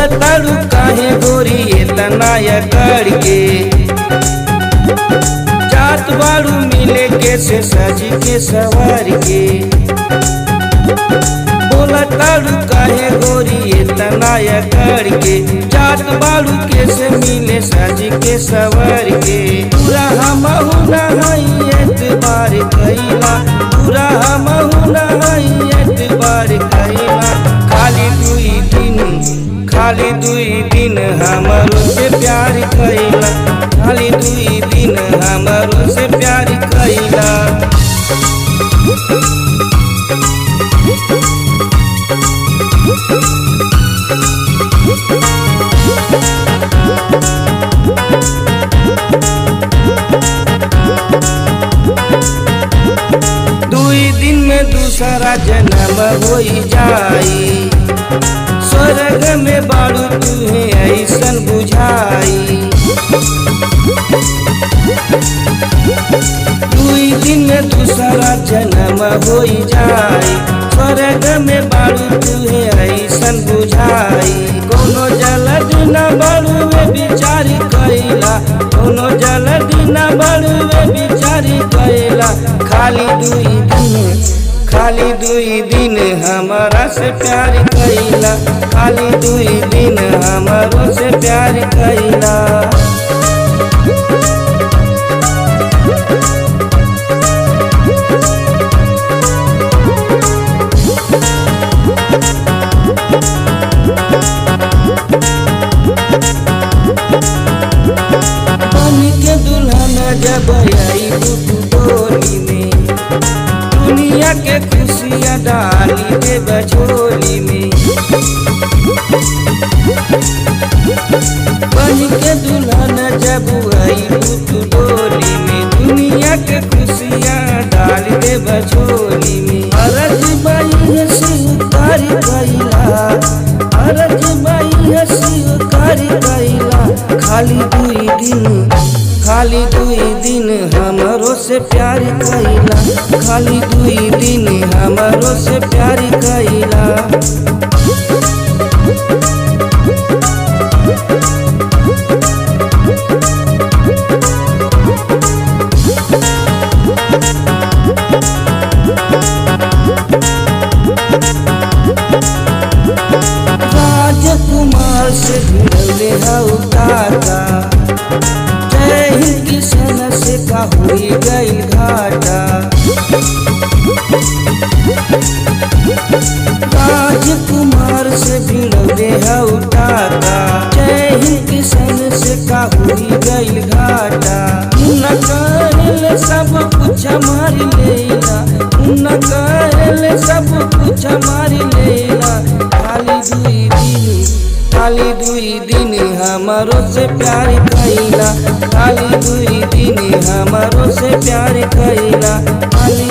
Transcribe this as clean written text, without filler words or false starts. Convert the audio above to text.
बोलताड़ू काहे गोरी इतना अकड़ के, जात बाड़ू मिले के से सज के सवार के। बोलताड़ू काहे गोरी इतना अकड़ के, जात बाड़ू के से मिले सज के सवार के। पूरा हमहु नहीं एतबार कइला, पूरा हमहु नहीं एतबार कइला। खाली दुई दिन हमरो से प्यार कइला, खाली दुई दिन हमरो से प्यार कइला। दुई दिन में दूसरा जन्म होई जाई, स्वर्ग में बाड़ू तुहे ऐसन बुझाई। दुई दिन में दूसरा जन्म होई जाई, स्वर्ग में बाड़ू तुहे ऐसन बुझाई। कोनो जल्द न बाड़ू में विचारी कइला, कोनो जल्द न बाड़ू में विचारी कइला। खाली दुई दिन हमारा से प्यार कइला, खाली दुई दिन हमारो से प्यार कइला। बन के दुल्हन जब आई टोली में, दुनिया के खुशियाँ डाली दे बझोली में। बन के दुल्हन जब आई टोली में, दुनिया के खुशियाँ डाली दे बझोली में। अरज बाई स्वीकार कइला, अरज बाई स्वीकार कइला। खाली दुई दिन हमरो से प्यार कइला, खाली दुई दिन हमरो से प्यार कइला। राजकुमार से भिड़ले हऊ टाटा, जय हिंद किशन से का हुई गई घाटा। राजकुमार से भिड़ले हऊ टाटा, जय हिंद किशन से का हुई गई घाटा। न करल सब कुछ हमारी लेला, न करल सब कुछ हमारी लेला। खाली दुई दिन हमारो से प्यार कइला, खाली दुई दिन हमारो से प्यार कइला। खाली